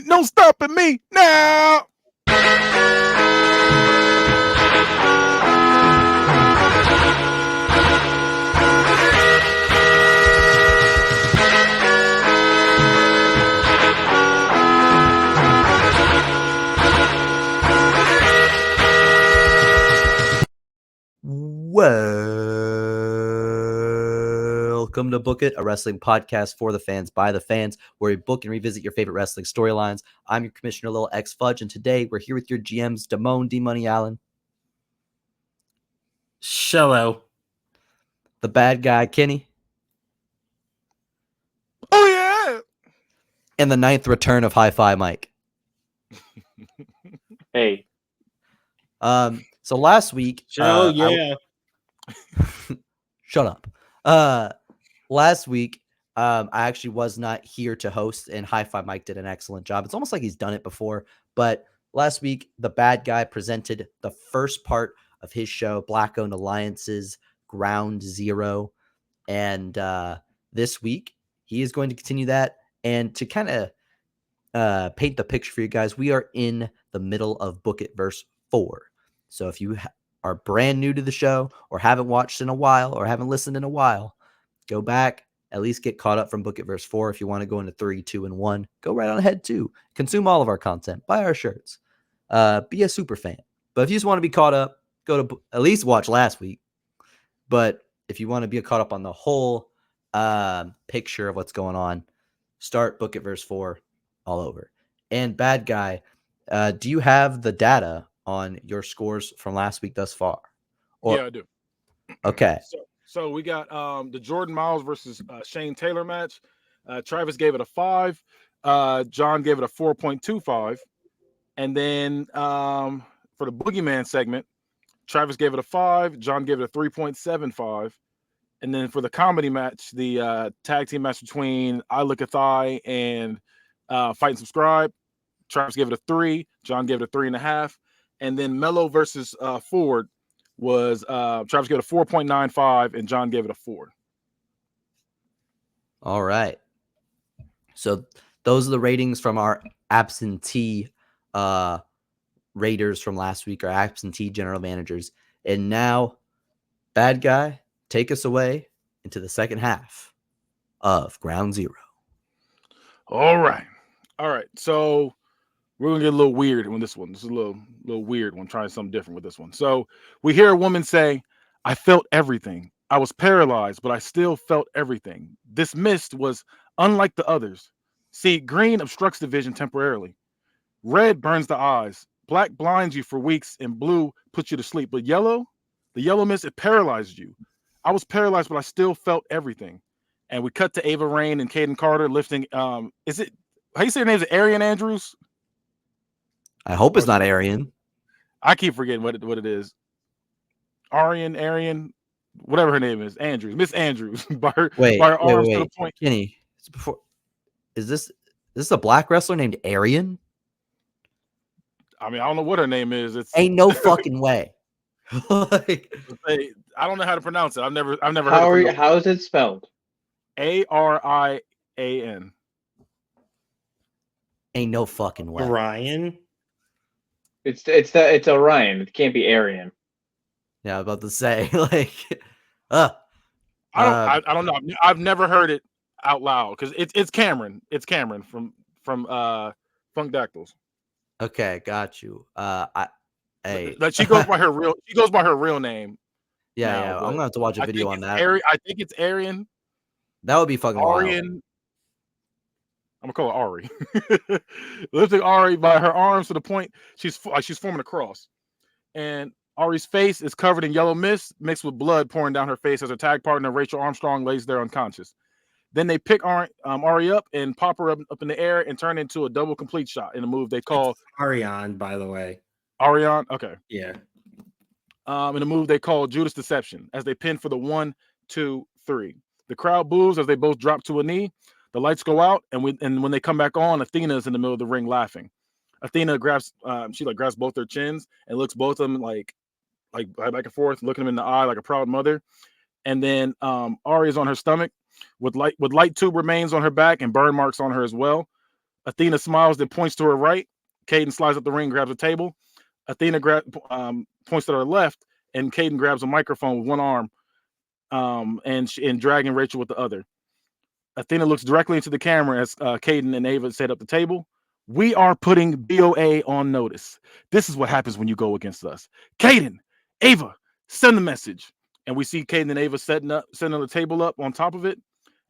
Ain't no stopping me now. Welcome to Book It, a wrestling podcast for the fans, by the fans, where we book and revisit your favorite wrestling storylines. I'm your commissioner, Lil X Fudge, and today we're here with your GMs, Damone D Money Allen, Shello, the bad guy Kenny, Oh yeah. and the ninth return of Hi-Fi Mike. Hey. So last week, shut up. Last week, I actually was not here to host, and Hi-Fi Mike did an excellent job. It's almost like he's done it before, but last week, the bad guy presented the first part of his show, Black-Owned Alliances, Ground Zero, and this week, he is going to continue that, and to kind of paint the picture for you guys, we are in the middle of Book It verse 4. So if you are brand new to the show or haven't watched in a while or haven't listened in a while, go back, at least get caught up from Book It verse 4. If you want to go into 3, 2, and 1, go right on ahead too. Consume all of our content, buy our shirts, be a super fan. But if you just want to be caught up, go to at least watch last week. But if you want to be caught up on the whole picture of what's going on, start Book It verse 4 all over. And bad guy, do you have the data on your scores from last week thus far? Yeah, I do. Okay. So we got the Jordan Miles versus Shane Taylor match. Travis gave it a 5. John gave it a 4.25. And then for the Boogeyman segment, Travis gave it a 5. John gave it a 3.75. And then for the comedy match, the tag team match between I Look at Thigh and Fight and Subscribe, Travis gave it a 3. John gave it a 3.5. And then Mello versus Ford was Travis gave it a 4.95 and John gave it a 4. All right. So those are the ratings from our absentee raters from last week, our absentee general managers. And now, bad guy, take us away into the second half of Ground Zero. All right. So we're gonna get a little weird on this one. This is a little weird one, trying something different with this one. So we hear a woman say, I felt everything. I was paralyzed, but I still felt everything. This mist was unlike the others. See, green obstructs the vision temporarily. Red burns the eyes. Black blinds you for weeks, and blue puts you to sleep. But yellow, the yellow mist, it paralyzed you. I was paralyzed, but I still felt everything. And we cut to Ava Raine and Caden Carter lifting. Is it, how you say her name? Is it Arian Andrews? I hope it's not Arian. I keep forgetting what it is. Arian, whatever her name is, Andrews, Miss Andrews. by her arms to the point. Kenny, is this a black wrestler named Arian? I mean, I don't know what her name is. It's ain't no fucking way. I don't know how to pronounce it. I've never heard it. How is it spelled? Arian. Ain't no fucking way. Ryan. It's Orion. It can't be Arian. Yeah, I was about to say I don't know. I've never heard it out loud because it's Cameron. It's Cameron from Funk Dactyls. Okay, got you. She goes by her real name. Yeah, I'm gonna have to watch a video on that. I think it's Arian. That would be fucking Arian. wild. I'm gonna call her Ari. Lifting Ari by her arms to the point she's forming a cross, and Ari's face is covered in yellow mist mixed with blood pouring down her face as her tag partner Rachel Armstrong lays there unconscious. Then they pick Ari up and pop her up in the air and turn into a double complete shot in a move they call Ariane, by the way. Ariane, okay. Yeah. In a move they call Judas Deception as they pin for the 1, 2, 3. The crowd boos as they both drop to a knee. The lights go out, and when they come back on, Athena is in the middle of the ring laughing. Athena grabs both their chins and looks both of them like back and forth, looking them in the eye like a proud mother. And then Ari is on her stomach with light tube remains on her back and burn marks on her as well. Athena smiles, then points to her right. Caden slides up the ring, grabs a table. Athena points to her left, and Caden grabs a microphone with one arm, and dragging Rachel with the other. Athena looks directly into the camera as Caden and Ava set up the table. We are putting BOA on notice. This is what happens when you go against us. Caden, Ava, send the message. And we see Caden and Ava setting the table up on top of it.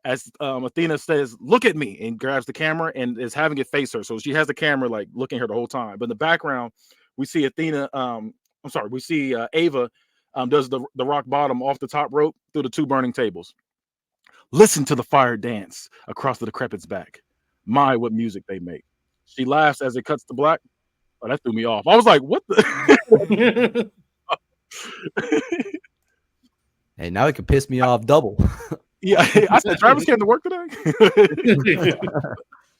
As Athena says, "Look at me," and grabs the camera and is having it face her. So she has the camera like looking at her the whole time. But in the background, we see we see Ava does the rock bottom off the top rope through the two burning tables. Listen to the fire dance across the decrepit's back. My, what music they make. She laughs as it cuts to black. Oh, that threw me off. I was like, what the? Hey, now it can piss me off double. Yeah, I said, Travis came to work today.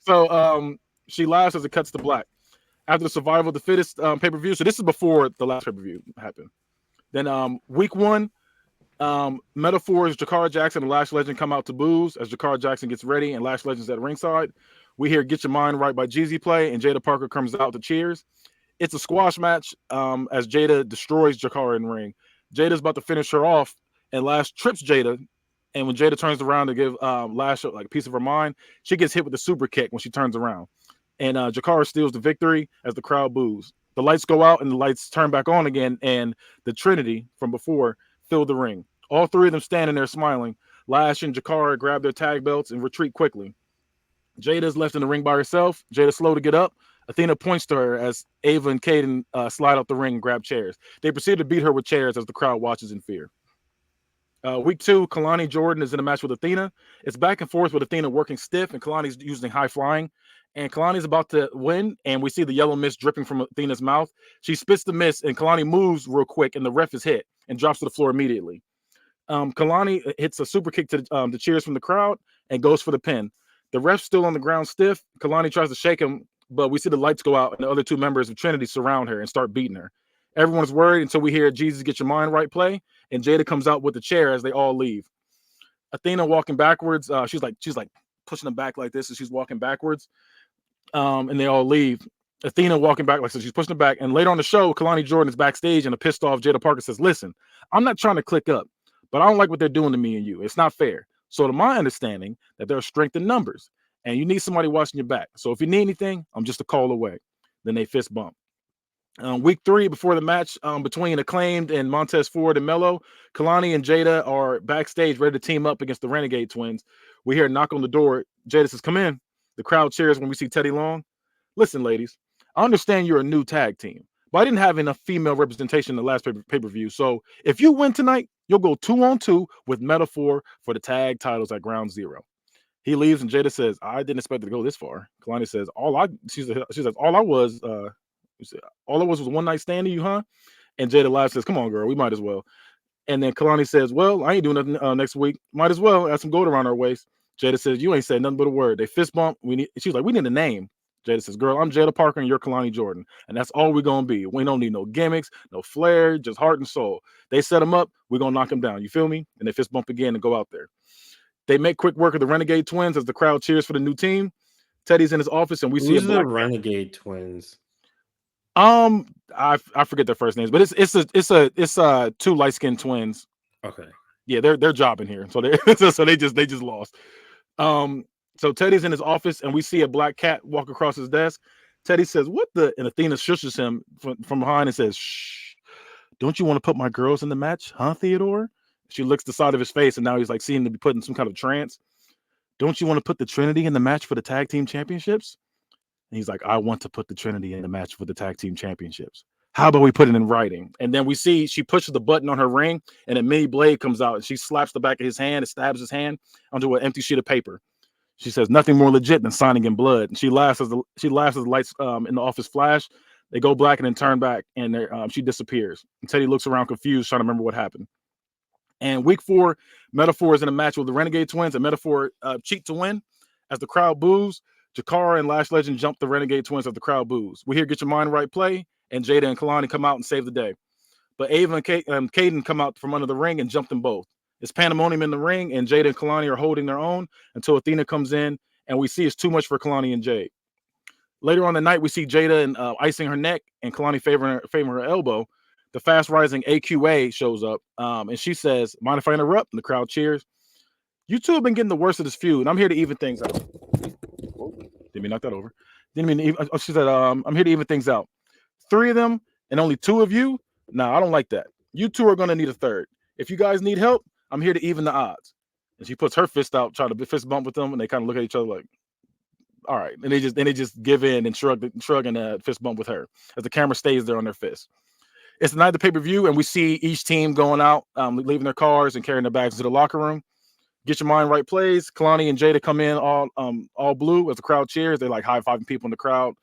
So she laughs as it cuts to black. After the survival of the fittest pay-per-view. So this is before the last pay-per-view happened. Then week 1, Metaphors, Jakara Jackson, and Lash Legend come out to booze as Jakara Jackson gets ready and Lash Legend's at ringside. We hear Get Your Mind Right by Jeezy play, and Jada Parker comes out to cheers. It's a squash match as Jada destroys Jakara in ring. Jada's about to finish her off, and Lash trips Jada. And when Jada turns around to give Lash like a piece of her mind, she gets hit with a super kick when she turns around. And Jakara steals the victory as the crowd boos. The lights go out and the lights turn back on again, and the Trinity from before fill the ring. All three of them standing there smiling. Lash and Jakara grab their tag belts and retreat quickly. Jada's left in the ring by herself. Jada's slow to get up. Athena points to her as Ava and Caden slide out the ring and grab chairs. They proceed to beat her with chairs as the crowd watches in fear. Week 2, Kalani Jordan is in a match with Athena. It's back and forth with Athena working stiff, and Kalani's using high flying. And Kalani's about to win, and we see the yellow mist dripping from Athena's mouth. She spits the mist, and Kalani moves real quick, and the ref is hit and drops to the floor immediately. Kalani hits a super kick to the cheers from the crowd and goes for the pin. The ref's still on the ground stiff. Kalani tries to shake him, but we see the lights go out, and the other two members of Trinity surround her and start beating her. Everyone's worried until we hear Jesus Get Your Mind Right play, and Jada comes out with the chair as they all leave. Athena walking backwards. She's like pushing them back like this as she's walking backwards, and they all leave. Athena walking back like so. She's pushing them back, and later on the show, Kalani Jordan is backstage, and a pissed off Jada Parker says, "Listen, I'm not trying to click up, but I don't like what they're doing to me and you. It's not fair. So to my understanding, that there's strength in numbers, and you need somebody watching your back. So if you need anything, I'm just a call away." Then they fist bump. Week 3, before the match between Acclaimed and Montez Ford and Mello, Kalani and Jada are backstage ready to team up against the Renegade Twins. We hear a knock on the door. Jada says, "Come in." The crowd cheers when we see Teddy Long. "Listen, ladies, I understand you're a new tag team, but I didn't have enough female representation in the last pay-per-view. So if you win tonight, you'll go 2-on-2 with Metaphor for the tag titles at Ground Zero." He leaves, and Jada says, "I didn't expect it to go this far." Kalani says, she says, all I was one night stand to you, huh?" And Jada laughs, says, "Come on, girl, we might as well." And then Kalani says, "Well, I ain't doing nothing next week. Might as well add some gold around our waist." Jada says, "You ain't said nothing but a word." They fist bump. She's like, "We need a name." Jada says, "Girl, I'm Jada Parker and you're Kalani Jordan. And that's all we're going to be. We don't need no gimmicks, no flair, just heart and soul. They set them up, we're going to knock them down. You feel me?" And they fist bump again and go out there. They make quick work of the Renegade Twins as the crowd cheers for the new team. Teddy's in his office, and we see the Renegade Twins. I forget their first names, but it's two light-skinned twins. Okay. Yeah, they're jobbing here, so they just lost. So Teddy's in his office, and we see a black cat walk across his desk. Teddy says, "What the?" And Athena shushes him from behind and says, "Shh, don't you want to put my girls in the match, huh, Theodore?" She licks the side of his face, and now he's like seeming to be put in some kind of trance. "Don't you want to put the Trinity in the match for the tag team championships?" And he's like, "I want to put the Trinity in the match for the tag team championships. How about we put it in writing?" And then we see she pushes the button on her ring, and a mini blade comes out, and she slaps the back of his hand and stabs his hand onto an empty sheet of paper. She says, "Nothing more legit than signing in blood." And she laughs as the lights in the office flash. They go black and then turn back, and she disappears. And Teddy looks around confused, trying to remember what happened. And week 4, Metaphor is in a match with the Renegade Twins, and Metaphor cheat to win. As the crowd boos, Jakara and Lash Legend jump the Renegade Twins as the crowd boos. We hear Get Your Mind Right play, and Jada and Kalani come out and save the day. But Ava and Caden come out from under the ring and jump them both. It's pandemonium in the ring, and Jada and Kalani are holding their own until Athena comes in, and we see it's too much for Kalani and Jade. Later on the night, we see Jada and icing her neck and Kalani favoring her elbow. The fast rising AQA shows up, and she says, "Mind if I interrupt?" And the crowd cheers. You two have been getting the worst of this feud, and I'm here to even things out. Whoa, didn't mean knock that over. Didn't mean. She said, "I'm here to even things out. 3 of them and only 2 of you. Nah, I don't like that. You two are gonna need a third. If you guys need help, I'm here to even the odds." And she puts her fist out, trying to fist bump with them, and they kind of look at each other like, "All right," and they just give in and shrug and fist bump with her as the camera stays there on their fist. It's the night of the pay-per-view, and we see each team going out, leaving their cars and carrying their bags to the locker room. Get your mind right plays. Kalani and Jada come in all blue as the crowd cheers. They like high-fiving people in the crowd.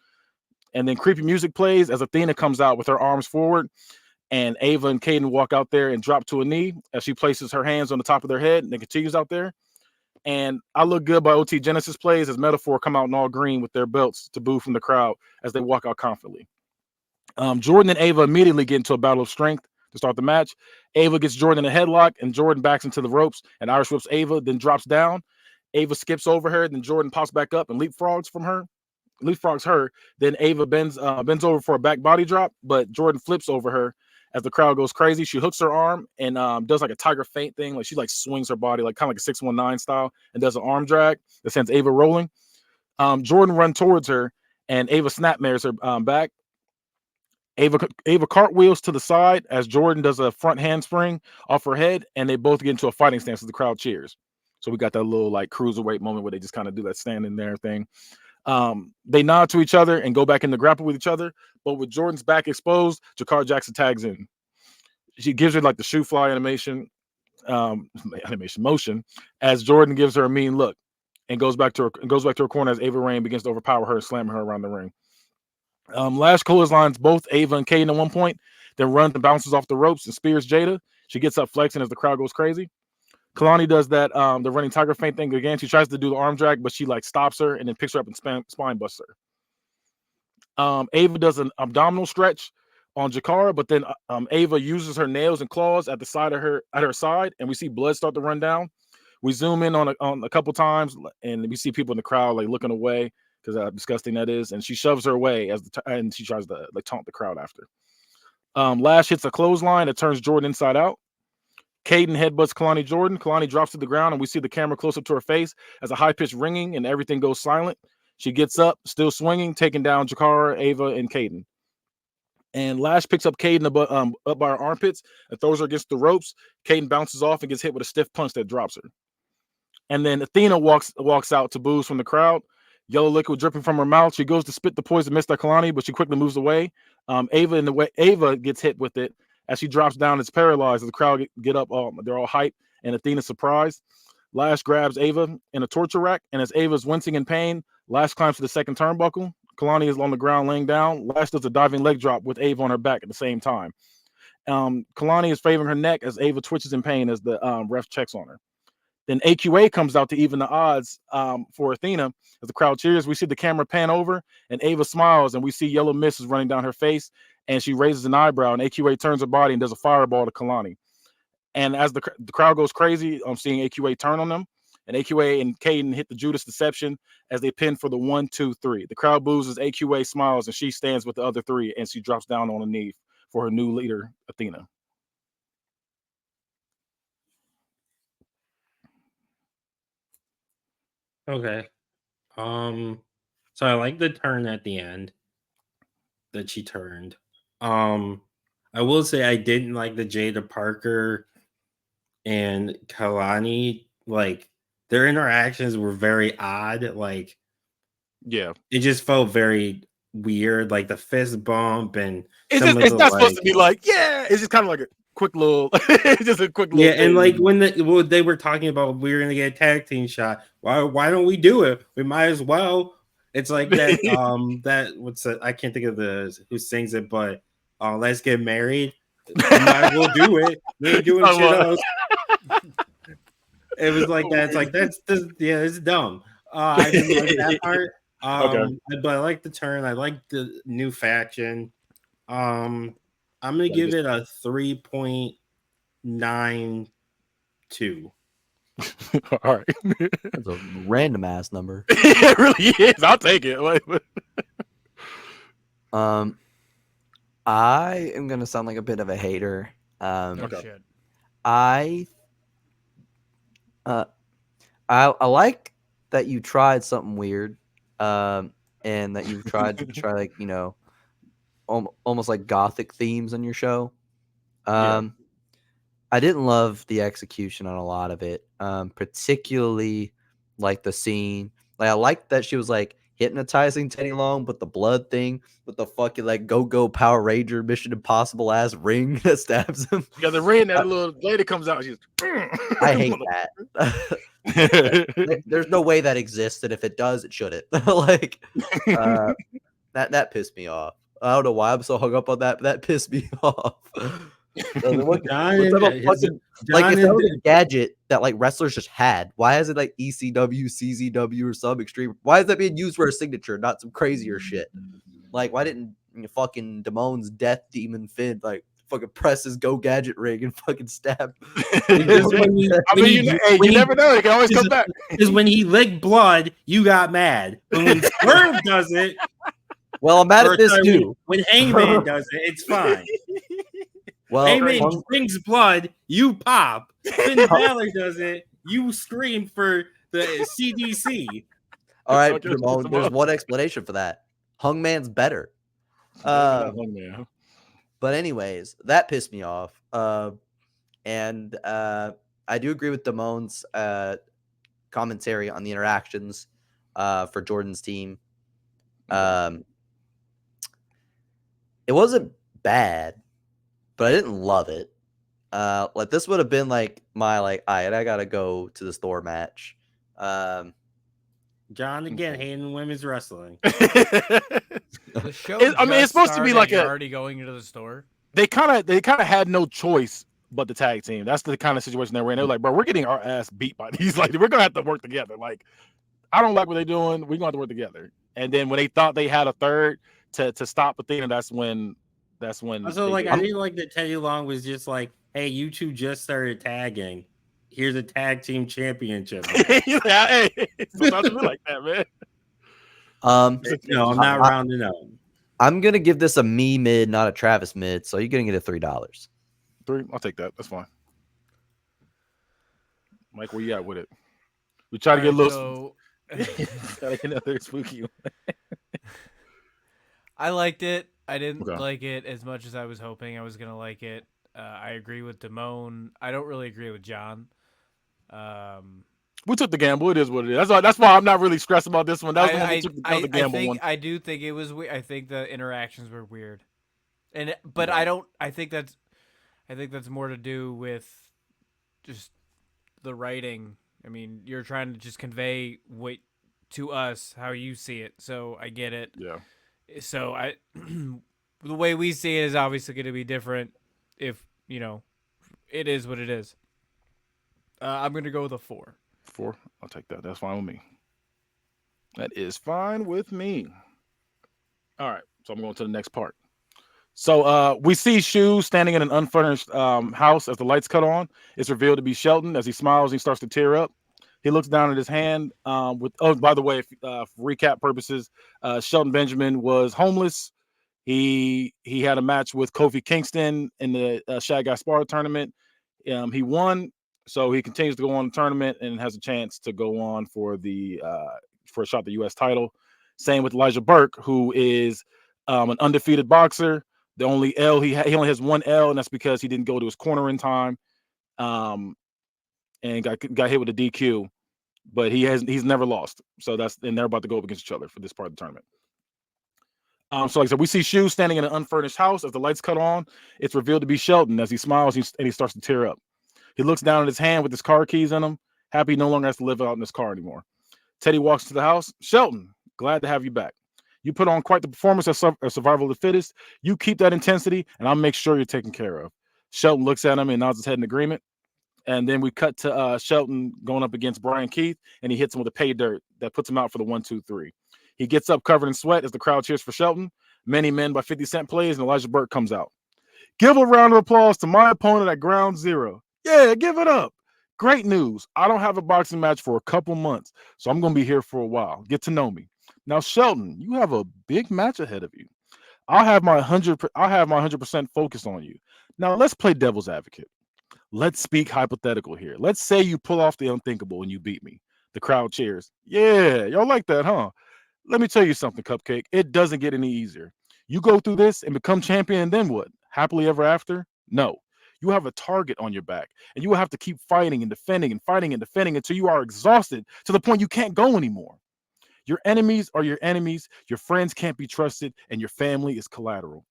And then creepy music plays as Athena comes out with her arms forward. And Ava and Kaden walk out there and drop to a knee as she places her hands on the top of their head and then continues out there. And I Look Good by OT Genesis plays as Metaphor come out in all green with their belts to boo from the crowd as they walk out confidently. Jordan and Ava immediately get into a battle of strength to start the match. Ava gets Jordan in a headlock, and Jordan backs into the ropes, and Irish whips Ava, then drops down. Ava skips over her, then Jordan pops back up and leapfrogs her. Then Ava bends over for a back body drop, but Jordan flips over her as the crowd goes crazy. She hooks her arm and does like a tiger feint thing, like she like swings her body like kind of like a 619 style and does an arm drag that sends Ava rolling. Jordan runs towards her, and Ava snapmares her back. Ava cartwheels to the side as Jordan does a front handspring off her head, and they both get into a fighting stance as the crowd cheers. So we got that little like cruiserweight moment where they just kind of do that standing there thing. They nod to each other and go back in the grapple with each other, but with Jordan's back exposed, Jakar Jackson tags in. She gives her like the shoe fly animation motion as Jordan gives her a mean look and goes back to her corner as Ava Raine begins to overpower her and slam her around the ring. Lash clotheslines both Ava and Kaden at one point, then runs and bounces off the ropes and spears Jada. She gets up flexing as the crowd goes crazy. Kalani does that the running tiger feint thing again. She tries to do the arm drag, but she like stops her and then picks her up and spine busts her. Ava does an abdominal stretch on Jakara, but then Ava uses her nails and claws at her side, and we see blood start to run down. We zoom in on a couple times, and we see people in the crowd like looking away because how disgusting that is. And she shoves her away and she tries to like taunt the crowd after. Lash hits a clothesline that turns Jordan inside out. Kaden headbutts Kalani Jordan. Kalani drops to the ground, and we see the camera close up to her face as a high-pitched ringing, and everything goes silent. She gets up, still swinging, taking down Jakara, Ava, and Kaden. And Lash picks up Kaden up by her armpits and throws her against the ropes. Kaden bounces off and gets hit with a stiff punch that drops her. And then Athena walks out to boos from the crowd. Yellow liquid dripping from her mouth. She goes to spit the poison mist at Kalani, but she quickly moves away. Ava gets hit with it as she drops down. It's paralyzed. As the crowd get up, they're all hyped, and Athena's surprised. Lash grabs Ava in a torture rack, and as Ava's wincing in pain, Lash climbs to the second turnbuckle. Kalani is on the ground laying down. Lash does a diving leg drop with Ava on her back at the same time. Kalani is favoring her neck as Ava twitches in pain as the ref checks on her. Then AQA comes out to even the odds for Athena as the crowd cheers. We see the camera pan over, and Ava smiles, and we see yellow mist is running down her face, and she raises an eyebrow, and AQA turns her body and does a fireball to Kalani. And as the crowd goes crazy, I'm seeing AQA turn on them, and AQA and Kaden hit the Judas Deception as they pin for the 1, 2, 3. The crowd boos as AQA smiles, and she stands with the other 3, and she drops down on a knee for her new leader, Athena. Okay. So I like the turn at the end that she turned. I will say I didn't like the Jada Parker and Kalani. Like their interactions were very odd. Like, yeah, it just felt very weird. Like the fist bump and it's not supposed to be like, yeah. It's just kind of like a quick little, just a quick little. Yeah, and like when they were talking about we were gonna get a tag team shot. Why don't we do it? We might as well. It's like that. I can't think of who sings it, but Let's Get Married. We might as well do it. We ain't doing shit else. It was like that. It's like it's dumb. I didn't like that part. Okay. But I like the turn. I like the new faction. I'm gonna give it a 3.92. All right. That's a random ass number. It really is. I'll take it. I am gonna sound like a bit of a hater. No Okay. shit. I I like that you tried something weird, and that you've tried to try like almost like gothic themes on your show. Yeah. I didn't love the execution on a lot of it, particularly like the scene. Like I liked that she was like hypnotizing Teddy Long, but the blood thing with the fucking like go Power Ranger Mission Impossible ass ring that stabs him. Yeah, the rain that little lady comes out. She's. I hate that. There's no way that exists, and if it does, it shouldn't. Like that pissed me off. I don't know why I'm so hung up on that, but that pissed me off. What John type of and- fucking, like if that was a gadget that like wrestlers just had, why is it like ECW, CZW, or some extreme? Why is that being used for a signature, not some crazier shit? Like, why didn't fucking Damone's death demon Finn like fucking press his Go Gadget ring and fucking stab? Because when you- I when mean, you- you when you- never know. It can always is come it- back. Because when he licked blood, you got mad. But when Swerve does it, Well, I'm mad or at this sorry, too. when Hangman does it, it's fine. Well, Hangman Hung- drinks blood, you pop. Finn Balor does it, you scream for the CDC. all right, Okay, Damone, some there's up. one explanation for that. Hungman's better. Not long, man. But anyways, that pissed me off. And I do agree with Damone's commentary on the interactions for Jordan's team. It wasn't bad, but I didn't love it. Like this would have been like my like, all right, I gotta go to the store match. John again Okay. hating women's wrestling. The show. I mean, it's just supposed to be started, like you're a- already going into the store. they kind of had no choice but the tag team. That's the kind of situation they were in. They're like, bro, we're getting our ass beat by these. Like, we're gonna have to work together. Like, I don't like what they're doing. We're gonna have to work together. And then when they thought they had a third to stop Athena, that's when. Also, they like, did I it. didn't like that Teddy Long was just like, hey, you two just started tagging. Here's a tag team championship. Yeah, hey, sometimes we like that, man. No, I'm not rounding up. I'm gonna give this a me mid, not a Travis mid. So you're gonna get a $3. 3, I'll take that. That's fine. Mike, where you at with it? We try to get a little. Gotta get another spooky one. I liked it. I didn't Okay. like it as much as I was hoping I was gonna like it. I agree with Damone. I don't really agree with John. We took the gamble. It is what it is. That's why I'm not really stressed about this one. That was the one we took the gamble one. I do think it was weird. I think the interactions were weird, but Yeah. I don't. I think that's more to do with just the writing. I mean, you're trying to just convey what to us how you see it. So I get it. Yeah. So the way we see it is obviously going to be different. If it is what it is. I'm going to go with a 4. 4. I'll take that. That's fine with me. That is fine with me. All right. So I'm going to the next part. So we see Shu standing in an unfurnished house as the lights cut on. It's revealed to be Shelton. As he smiles, he starts to tear up. He looks down at his hand. By the way, for recap purposes, Shelton Benjamin was homeless. He had a match with Kofi Kingston in the Shad Guy Spar tournament. He won, so he continues to go on the tournament and has a chance to go on for a shot at the U.S. title. Same with Elijah Burke, who is an undefeated boxer. The only L he only has one L, and that's because he didn't go to his corner in time, and got hit with a DQ. But he's never lost. So and they're about to go up against each other for this part of the tournament. So like I said, we see Shu standing in an unfurnished house. As the lights cut on, it's revealed to be Shelton. As he smiles, and he starts to tear up. He looks down at his hand with his car keys in him. Happy he no longer has to live out in his car anymore. Teddy walks to the house. Shelton, glad to have you back. You put on quite the performance as survival of the fittest. You keep that intensity, and I'll make sure you're taken care of. Shelton looks at him and nods his head in agreement. And then we cut to Shelton going up against Brian Keith, and he hits him with a pay dirt that puts him out for the 1-2-3. He gets up covered in sweat as the crowd cheers for Shelton. Many Men by 50 Cent plays, and Elijah Burke comes out. Give a round of applause to my opponent at Ground Zero. Yeah, give it up. Great news. I don't have a boxing match for a couple months, so I'm going to be here for a while. Get to know me. Now, Shelton, you have a big match ahead of you. I'll have my 100% focus on you. Now let's play devil's advocate. Let's speak hypothetical here. Let's say you pull off the unthinkable and you beat me. The crowd cheers. Yeah, y'all like that, huh? Let me tell you something, Cupcake. It doesn't get any easier. You go through this and become champion, and then what? Happily ever after? No. You have a target on your back, and you will have to keep fighting and defending and fighting and defending until you are exhausted to the point you can't go anymore. Your enemies are your enemies, your friends can't be trusted, and your family is collateral.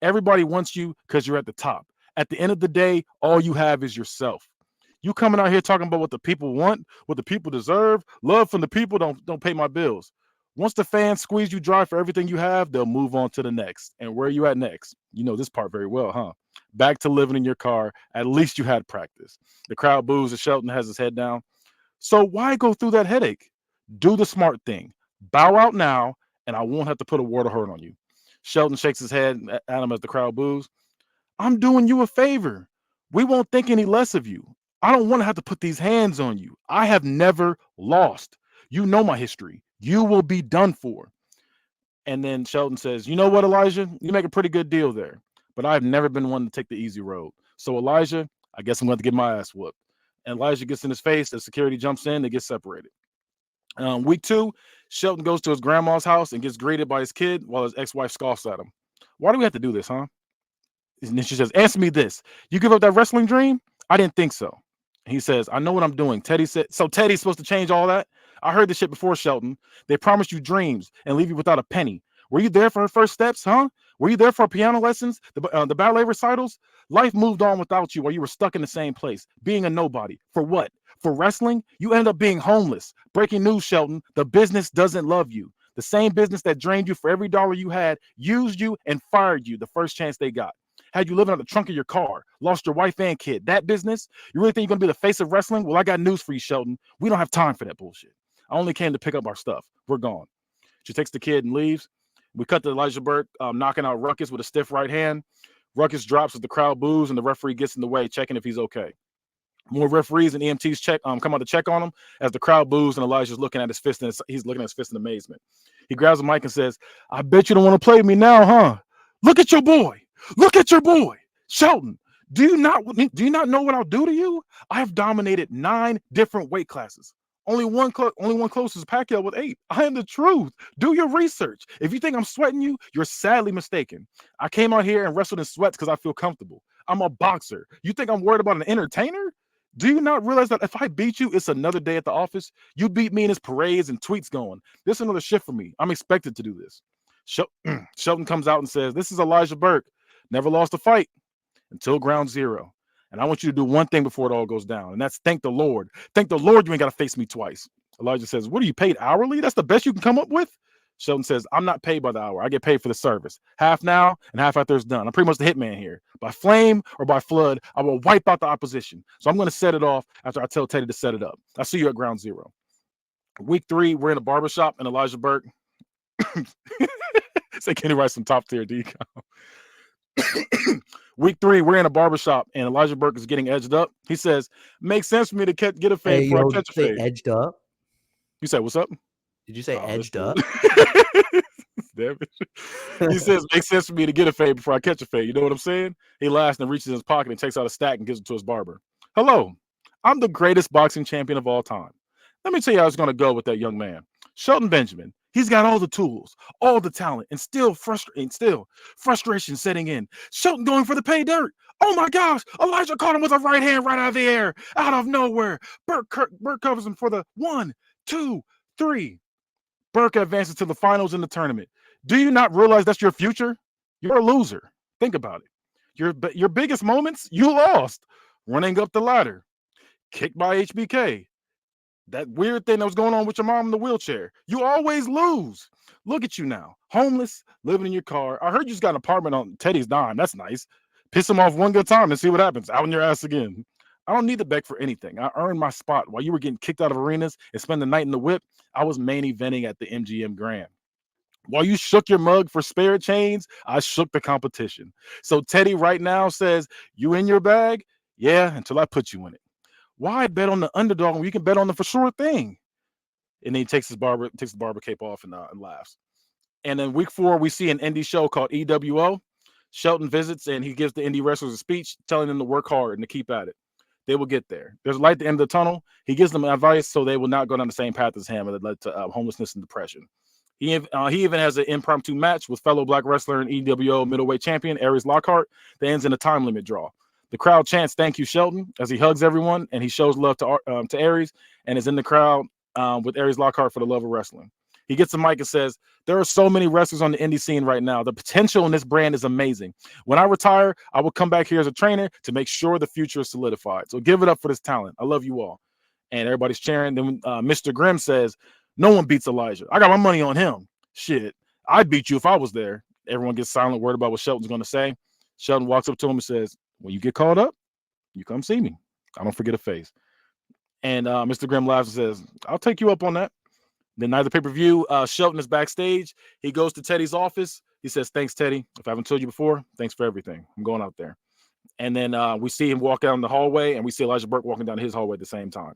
Everybody wants you because you're at the top. At the end of the day, all you have is yourself. You coming out here talking about what the people want, what the people deserve, love from the people don't pay my bills. Once the fans squeeze you dry for everything you have, they'll move on to the next. And where are you at next? You know this part very well, huh? Back to living in your car. At least you had practice. The crowd boos and Shelton has his head down. So why go through that headache? Do the smart thing. Bow out now, and I won't have to put a word of hurt on you. Shelton shakes his head at him as the crowd boos. I'm doing you a favor. We won't think any less of you. I don't want to have to put these hands on you. I have never lost. You know my history. You will be done for. And then Shelton says, you know what, Elijah? You make a pretty good deal there. But I've never been one to take the easy road. So, Elijah, I guess I'm going to get my ass whooped. And Elijah gets in his face as security jumps in. They get separated. Week 2, Shelton goes to his grandma's house and gets greeted by his kid while his ex-wife scoffs at him. Why do we have to do this, huh? And then she says, answer me this. You give up that wrestling dream? I didn't think so. He says, I know what I'm doing. Teddy said, so Teddy's supposed to change all that? I heard this shit before, Shelton. They promised you dreams and leave you without a penny. Were you there for her first steps, huh? Were you there for piano lessons, the ballet recitals? Life moved on without you while you were stuck in the same place, being a nobody. For what? For wrestling? You end up being homeless. Breaking news, Shelton. The business doesn't love you. The same business that drained you for every dollar you had, used you and fired you the first chance they got. Had you living out the trunk of your car, lost your wife and kid. That business? You really think you're going to be the face of wrestling? Well, I got news for you, Shelton. We don't have time for that bullshit. I only came to pick up our stuff. We're gone. She takes the kid and leaves. We cut to Elijah Burke knocking out Ruckus with a stiff right hand. Ruckus drops as the crowd boos and the referee gets in the way, checking if he's okay. More referees and EMTs come out to check on him as the crowd boos and Elijah's looking at his fist and he's looking at his fist in amazement. He grabs the mic and says, I bet you don't want to play me now, huh? Look at your boy. Look at your boy. Shelton, do you not know what I'll do to you? I have dominated 9 different weight classes. Only one close is Pacquiao with 8. I am the truth. Do your research. If you think I'm sweating you, you're sadly mistaken. I came out here and wrestled in sweats because I feel comfortable. I'm a boxer. You think I'm worried about an entertainer? Do you not realize that if I beat you, it's another day at the office? You beat me and his parades and tweets going. This is another shift for me. I'm expected to do this. Shelton comes out and says, this is Elijah Burke. Never lost a fight until Ground Zero. And I want you to do one thing before it all goes down, and that's thank the Lord. Thank the Lord you ain't got to face me twice. Elijah says, what are you paid hourly? That's the best you can come up with? Shelton says, I'm not paid by the hour. I get paid for the service. Half now and half after it's done. I'm pretty much the hitman here. By flame or by flood, I will wipe out the opposition. So I'm going to set it off after I tell Teddy to set it up. I'll see you at Ground Zero. Week 3, we're in a barbershop, and Elijah Burke. Say, can you write some top tier decom? Week 3, we're in a barbershop, and Elijah Burke is getting edged up. He says, makes sense for me to get a fade before I catch a fade. Edged up? You said, what's up? Did you say edged up? Damn it. He says, makes sense for me to get a fade before I catch a fade. You know what I'm saying? He laughs and reaches in his pocket and takes out a stack and gives it to his barber. Hello, I'm the greatest boxing champion of all time. Let me tell you how it's going to go with that young man. Shelton Benjamin. He's got all the tools, all the talent, and still frustration setting in. Shelton going for the pay dirt. Oh my gosh, Elijah caught him with a right hand right out of the air, out of nowhere. Burke covers him for the 1, 2, 3. Burke advances to the finals in the tournament. Do you not realize that's your future? You're a loser. Think about it. Your biggest moments, you lost. Running up the ladder. Kicked by HBK. That weird thing that was going on with your mom in the wheelchair. You always lose. Look at you now. Homeless, living in your car. I heard you just got an apartment on Teddy's dime. That's nice. Piss him off one good time and see what happens. Out on your ass again. I don't need to beg for anything. I earned my spot. While you were getting kicked out of arenas and spend the night in the whip, I was main eventing at the MGM Grand. While you shook your mug for spare change, I shook the competition. So Teddy right now says, you in your bag? Yeah, until I put you in it. Why bet on the underdog when you can bet on the for sure thing? And then he takes the barber cape off and laughs. And then week 4, we see an indie show called EWO. Shelton visits and he gives the indie wrestlers a speech telling them to work hard and to keep at it. They will get there. There's a light at the end of the tunnel. He gives them advice so they will not go down the same path as him and that led to homelessness and depression. He even has an impromptu match with fellow black wrestler and EWO middleweight champion Aries Lockhart that ends in a time limit draw. The crowd chants "Thank you, Shelton" as he hugs everyone and he shows love to Aries and is in the crowd with Aries Lockhart for the love of wrestling. He gets the mic and says, "There are so many wrestlers on the indie scene right now. The potential in this brand is amazing. When I retire, I will come back here as a trainer to make sure the future is solidified. So give it up for this talent. I love you all." And everybody's cheering. Then Mr. Grimm says, "No one beats Elijah. I got my money on him. Shit, I'd beat you if I was there." Everyone gets silent, worried about what Shelton's going to say. Shelton walks up to him and says, "When you get called up, you come see me. I don't forget a face." And Mr. Grimm laughs and says, "I'll take you up on that." The night of the pay-per-view, Shelton is backstage. He goes to Teddy's office. He says, "Thanks, Teddy. If I haven't told you before, thanks for everything. I'm going out there." And then we see him walk down the hallway, and we see Elijah Burke walking down his hallway at the same time.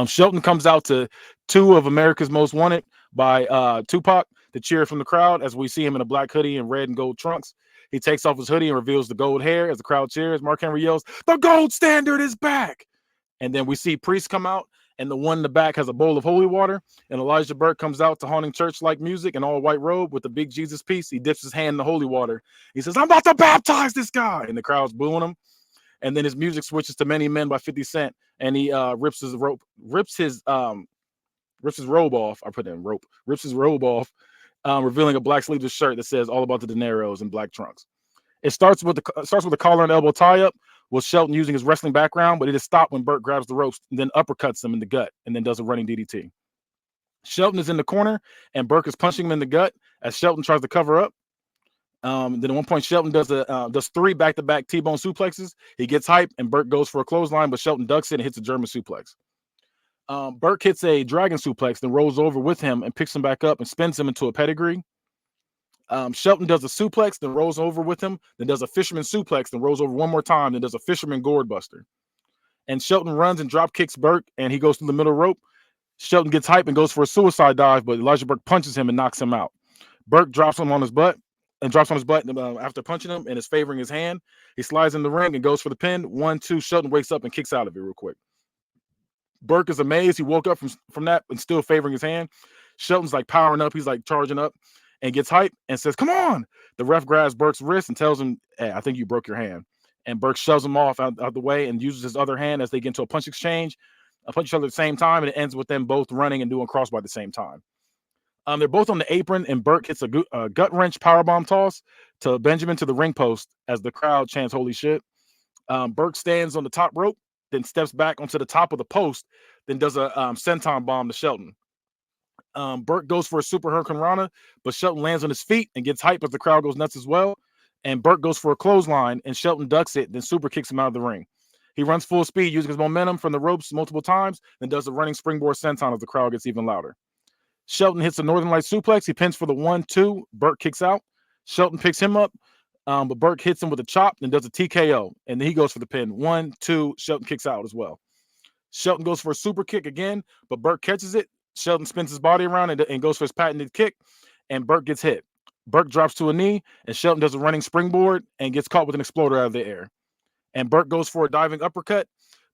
Shelton comes out to 2 of America's Most Wanted by Tupac to cheer from the crowd as we see him in a black hoodie and red and gold trunks. He takes off his hoodie and reveals the gold hair as the crowd cheers. Mark Henry yells, "The gold standard is back!" And then we see Priest come out, and the one in the back has a bowl of holy water. And Elijah Burke comes out to haunting church-like music in all white robe with the big Jesus piece. He dips his hand in the holy water. He says, "I'm about to baptize this guy." And the crowd's booing him. And then his music switches to "Many Men" by 50 Cent. And he rips his robe off. I put in rope. Rips his robe off, revealing a black sleeveless shirt that says "All About the Dineros" in black trunks. It starts with the collar and elbow tie-up, with Shelton using his wrestling background, but it is stopped when Burke grabs the ropes and then uppercuts him in the gut and then does a running DDT. Shelton is in the corner and Burke is punching him in the gut as Shelton tries to cover up. Then at one point, Shelton does 3 back-to-back T-bone suplexes. He gets hype and Burke goes for a clothesline, but Shelton ducks it and hits a German suplex. Burke hits a dragon suplex, then rolls over with him and picks him back up and spins him into a pedigree. Shelton does a suplex, then rolls over with him, then does a fisherman suplex, then rolls over one more time, then does a fisherman gourd buster. And Shelton runs and drop kicks Burke, and he goes through the middle rope. Shelton gets hype and goes for a suicide dive, but Elijah Burke punches him and knocks him out. Burke drops on his butt after punching him and is favoring his hand. He slides in the ring and goes for the pin. 1, 2, Shelton wakes up and kicks out of it real quick. Burke is amazed. He woke up from that and still favoring his hand. Shelton's like powering up. He's like charging up and gets hype and says, "Come on." The ref grabs Burke's wrist and tells him, "Hey, I think you broke your hand." And Burke shoves him off out the way and uses his other hand as they get into a punch exchange, punch each other at the same time, and it ends with them both running and doing crossbar at the same time. They're both on the apron, and Burke hits a gut wrench powerbomb toss to Benjamin to the ring post as the crowd chants "Holy shit." Burke stands on the top rope, then steps back onto the top of the post, then does a senton bomb to Shelton. Burke goes for a super hurricane rana, but Shelton lands on his feet and gets hype as the crowd goes nuts as well. And Burke goes for a clothesline, and Shelton ducks it, then super kicks him out of the ring. He runs full speed using his momentum from the ropes multiple times, then does a running springboard senton as the crowd gets even louder. Shelton hits a Northern Light suplex. He pins for the 1, 2. Burke kicks out. Shelton picks him up, but Burke hits him with a chop and does a TKO. And then he goes for the pin. 1, 2. Shelton kicks out as well. Shelton goes for a super kick again, but Burke catches it. Shelton spins his body around and goes for his patented kick, and Burke gets hit. Burke drops to a knee, and Shelton does a running springboard and gets caught with an exploder out of the air. And Burke goes for a diving uppercut,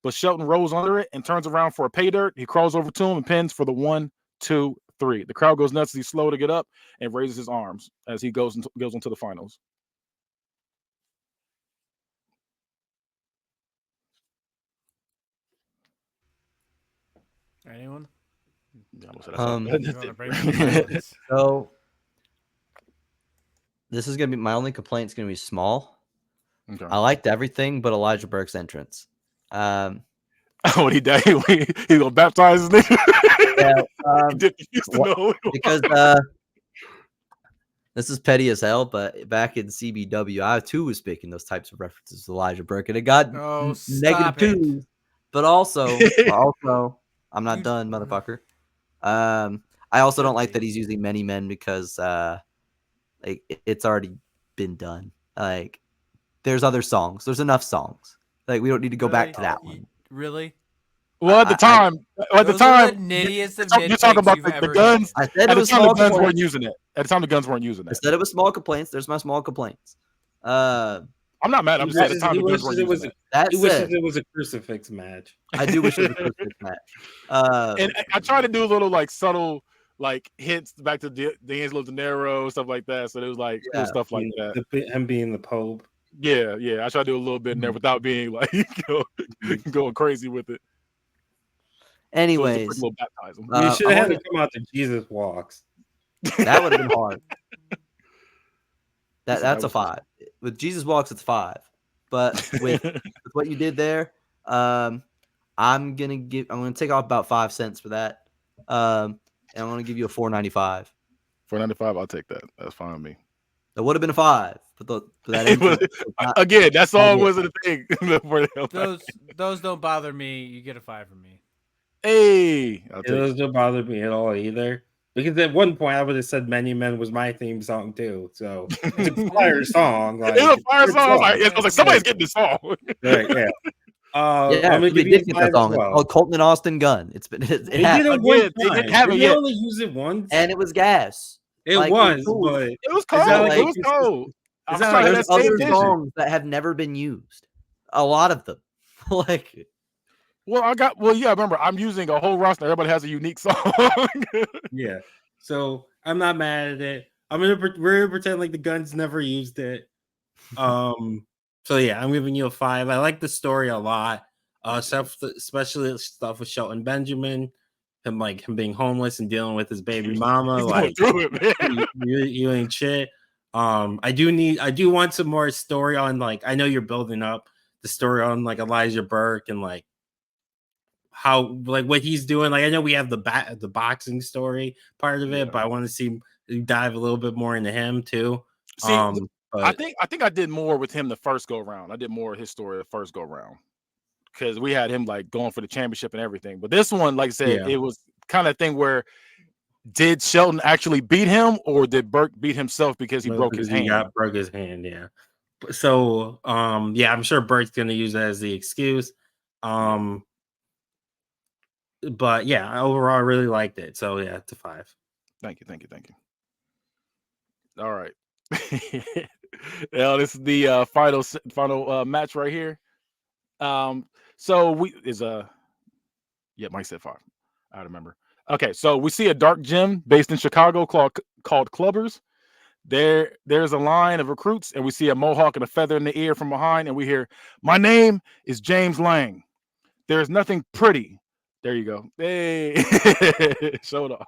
but Shelton rolls under it and turns around for a pay dirt. He crawls over to him and pins for the 1, 2, 3. The crowd goes nuts as he's slow to get up and raises his arms as he goes into the finals. Anyone? Yeah, You wanna break the silence? So this is gonna be my only complaint. It's gonna be small. Okay. I liked everything but Elijah Burke's entrance. When he died, he gonna baptize his nigga. Yeah, because this is petty as hell, but back in CBW, I too was making those types of references to Elijah Burke, and it got negative too. But also, I'm not done, motherfucker. I also don't like that he's using many men because like it's already been done. Like there's other songs. There's enough songs. Like we don't need to go back to that one. Really? Well, at the time, Those are the nittiest of you're talking nitpicks about you've the ever guns. I said At it the was time, the small guns weren't complaints. using it. At the time, the guns weren't using I that. said it was small complaints. There's my small complaints. I'm not mad. I'm just saying at the time, the guns weren't using that. That He wishes said, it was a crucifix match. I do wish it was a crucifix match. And I try to do little like subtle like hints back to D'Angelo Dinero, stuff like that. So it was like little stuff like that. Him being the Pope. Yeah. I try to do a little bit in there without being like going crazy with it. Anyways, so little baptism. You should have had to come out to Jesus Walks. That would have been hard. That's a 5. With Jesus Walks, it's 5. But with what you did there, I'm gonna take off about 5 cents for that. And I'm gonna give you a 4.95. 4.95. I'll take that. That's fine with me. That would have been a 5 for that. Again, that's all wasn't a thing. Those don't bother me. You get a 5 from me. Hey, Those don't bother me at all either. Because at one point I would have said "Many Men" was my theme song too. So it's a fire song. Like, it's a fire song. I was like, somebody's getting this song. Right, yeah. We did get that song. It's called Colton and Austin Gun. It did it one time. They didn't have it They yet. only used it once, and it was gas. It Like, was, cool. but It was cold. It was cold. Is that like There's other songs that have never been used. A lot of them. Like, remember, I'm using a whole roster. Everybody has a unique song. Yeah. So I'm not mad at it. We're gonna pretend like the Guns never used it. So yeah, I'm giving you a 5. I like the story a lot. Especially stuff with Shelton Benjamin, him being homeless and dealing with his baby mama. Like, you ain't shit. I do want some more story on, like, I know you're building up the story on like Elijah Burke and like how, like, what he's doing. Like, I know we have the boxing story part of it, but I want to see dive a little bit more into him too. See, I think I did more with him the first go round. I did more of his story the first go round because we had him like going for the championship and everything. But this one, like I said, it was kind of thing where did Shelton actually beat him or did Burke beat himself because he broke his hand? He broke his hand, yeah. So, I'm sure Burke's going to use that as the excuse. But yeah, overall, I really liked it. So yeah, it's a 5. Thank you. All right. Now this is the final match right here. So Mike said 5. I remember. Okay, so we see a dark gym based in Chicago called Clubbers. There's a line of recruits, and we see a mohawk and a feather in the ear from behind, and we hear, "My name is James Lang. There's nothing pretty." There you go. Hey, show it off.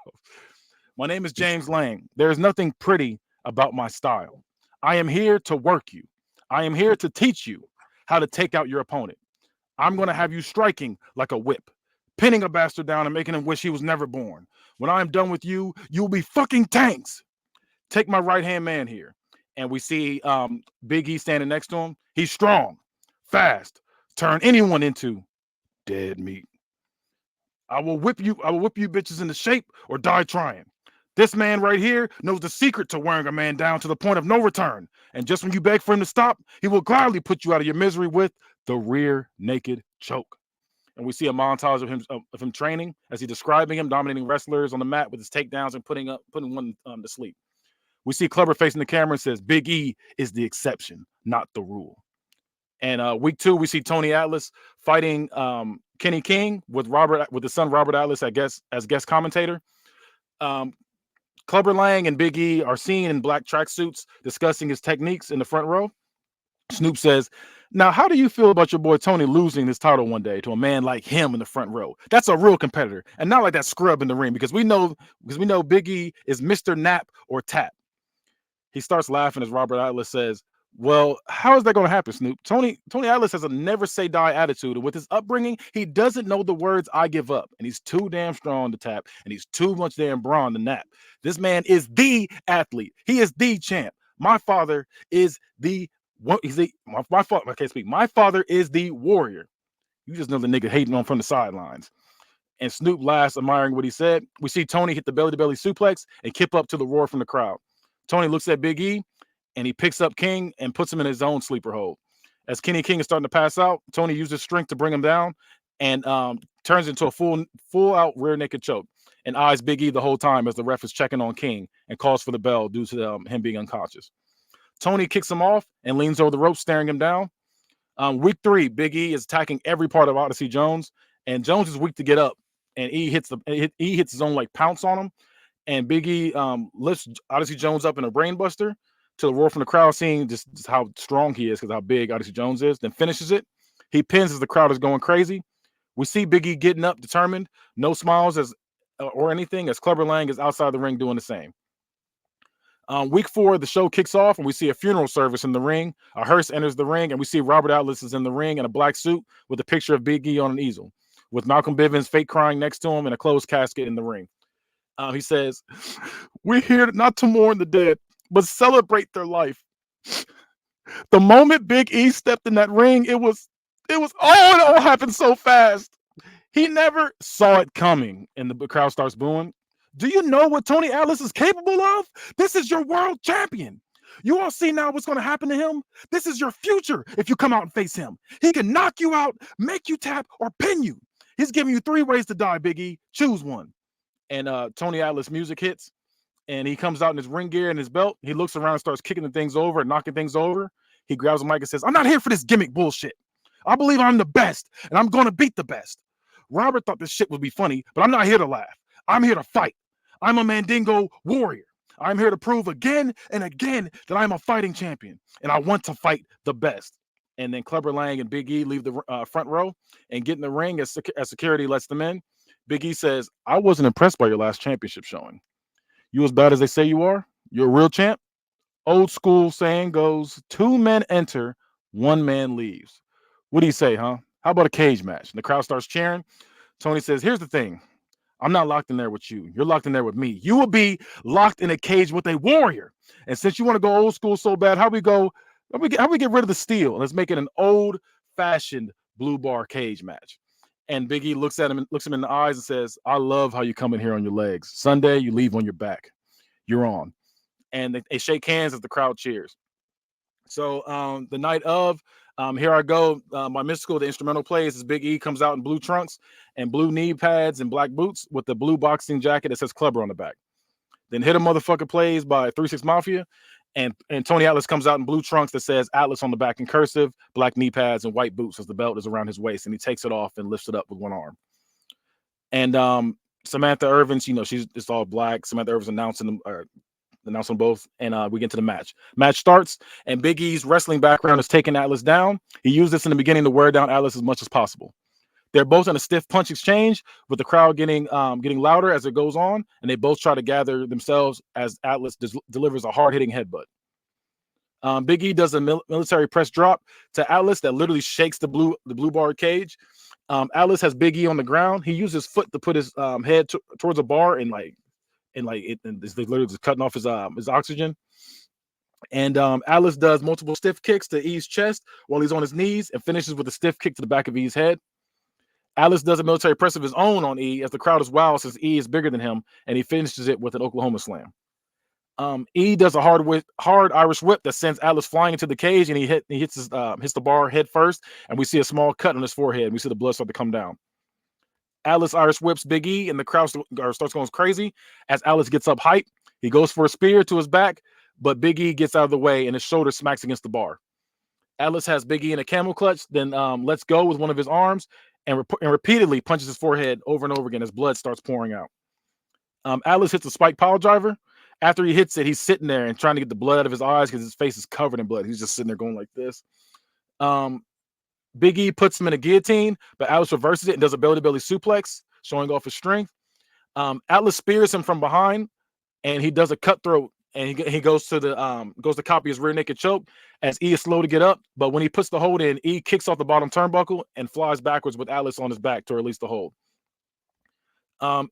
My name is James Lang. There's nothing pretty about my style. I am here to work you. I am here to teach you how to take out your opponent. I'm going to have you striking like a whip, pinning a bastard down and making him wish he was never born. When I'm done with you, you'll be fucking tanks. Take my right-hand man here. And we see Big E standing next to him. He's strong, fast, turn anyone into dead meat. I will whip you bitches into shape or die trying. This man right here knows the secret to wearing a man down to the point of no return. And just when you beg for him to stop, he will gladly put you out of your misery with the rear naked choke. And we see a montage of him training as he's describing him dominating wrestlers on the mat with his takedowns and putting one to sleep. We see Clubber facing the camera and says, Big E is the exception, not the rule. And week 2, we see Tony Atlas fighting Kenny King with his son Robert Atlas, I guess, as guest commentator. Clubber Lang and Big E are seen in black tracksuits discussing his techniques in the front row. Snoop says, "Now, how do you feel about your boy Tony losing his title one day to a man like him in the front row? That's a real competitor, and not like that scrub in the ring, because we know Big E is Mr. Nap or Tap." He starts laughing as Robert Atlas says, "Well, how is that going to happen, Snoop? Tony Atlas has a never say die attitude, and with his upbringing, he doesn't know the words 'I give up,' and he's too damn strong to tap, and he's too much damn brawn to nap. This man is the athlete. He is the champ. My father is the my father. I can't speak. My father is the warrior. You just know the nigga hating on from the sidelines." And Snoop laughs, admiring what he said. We see Tony hit the belly-to-belly suplex and kip up to the roar from the crowd. Tony looks at Big E, and he picks up King and puts him in his own sleeper hold. As Kenny King is starting to pass out, Tony uses strength to bring him down, and turns into a full out rear naked choke and eyes Big E the whole time as the ref is checking on King and calls for the bell due to him being unconscious. Tony kicks him off and leans over the rope, staring him down. Week 3, Big E is attacking every part of Odyssey Jones, and Jones is weak to get up, and E hits his own like pounce on him, and Big E lifts Odyssey Jones up in a brainbuster to the roar from the crowd, seeing just how strong he is because how big Odyssey Jones is. Then finishes it. He pins as the crowd is going crazy. We see Big E getting up, determined, no smiles or anything, as Clubber Lang is outside the ring doing the same. Week 4, the show kicks off, and we see a funeral service in the ring. A hearse enters the ring, and we see Robert Atlas is in the ring in a black suit with a picture of Big E on an easel, with Malcolm Bivens fake crying next to him and a closed casket in the ring. He says, "We're here not to mourn the dead, but celebrate their life." The moment Big E stepped in that ring, it all happened so fast. He never saw it coming, and the crowd starts booing. Do you know what Tony Atlas is capable of? This is your world champion. You all see now what's going to happen to him? This is your future if you come out and face him. He can knock you out, make you tap, or pin you. He's giving you 3 ways to die, Big E. Choose one. And Tony Atlas music hits, and he comes out in his ring gear and his belt. He looks around and starts kicking the things over and knocking things over. He grabs the mic and says, "I'm not here for this gimmick bullshit. I believe I'm the best, and I'm going to beat the best." Robert thought this shit would be funny, but I'm not here to laugh. I'm here to fight. I'm a Mandingo warrior. I'm here to prove again and again that I'm a fighting champion, and I want to fight the best. And then Clubber Lang and Big E leave the front row and get in the ring as security lets them in. Big E says, "I wasn't impressed by your last championship showing. You as bad as they say you are? You're a real champ?" Old school saying goes, 2 men enter, 1 man leaves. What do you say, huh? How about a cage match? And the crowd starts cheering. Tony says, "Here's the thing. I'm not locked in there with you. You're locked in there with me. You will be locked in a cage with a warrior. And since you want to go old school so bad, how we get rid of the steel? Let's make it an old-fashioned blue bar cage match." And Big E looks him in the eyes and says, "I love how you come in here on your legs. Sunday, you leave on your back. You're on." And they shake hands as the crowd cheers. So the night of, here I go. My mystical, the instrumental plays as Big E comes out in blue trunks and blue knee pads and black boots with the blue boxing jacket that says Clubber on the back. Then Hit a Motherfucker plays by 3-6 Mafia, and Tony Atlas comes out in blue trunks that says Atlas on the back in cursive, black knee pads, and white boots as the belt is around his waist, and he takes it off and lifts it up with one arm. And Samantha Irvin, it's all black. Samantha Irvin's announcing both, and we get into the match. Match starts, and Big E's wrestling background is taking Atlas down. He used this in the beginning to wear down Atlas as much as possible. They're both in a stiff punch exchange, with the crowd getting louder as it goes on, and they both try to gather themselves as Atlas delivers a hard-hitting headbutt. Big E does a military press drop to Atlas that literally shakes the blue bar cage. Atlas has Big E on the ground. He uses his foot to put his head towards a bar and it's literally just cutting off his oxygen. And Atlas does multiple stiff kicks to E's chest while he's on his knees and finishes with a stiff kick to the back of E's head. Atlas does a military press of his own on E as the crowd is wild since E is bigger than him, and he finishes it with an Oklahoma slam. E does a hard Irish whip that sends Atlas flying into the cage, and he hits the bar head first, and we see a small cut on his forehead. And we see the blood start to come down. Atlas Irish whips Big E, and the crowd starts going crazy as Atlas gets up hype. He goes for a spear to his back, but Big E gets out of the way, and his shoulder smacks against the bar. Atlas has Big E in a camel clutch, then lets go with one of his arms, and repeatedly punches his forehead over and over again as blood starts pouring out. Atlas hits a spike pile driver. After he hits it, he's sitting there and trying to get the blood out of his eyes because his face is covered in blood. He's just sitting there going like this. Big E puts him in a guillotine, but Atlas reverses it and does a belly-to-belly suplex, showing off his strength. Atlas spears him from behind, and he does a cutthroat, and he goes to copy his rear naked choke as E is slow to get up. But when he puts the hold in, E kicks off the bottom turnbuckle and flies backwards with Atlas on his back to release the hold.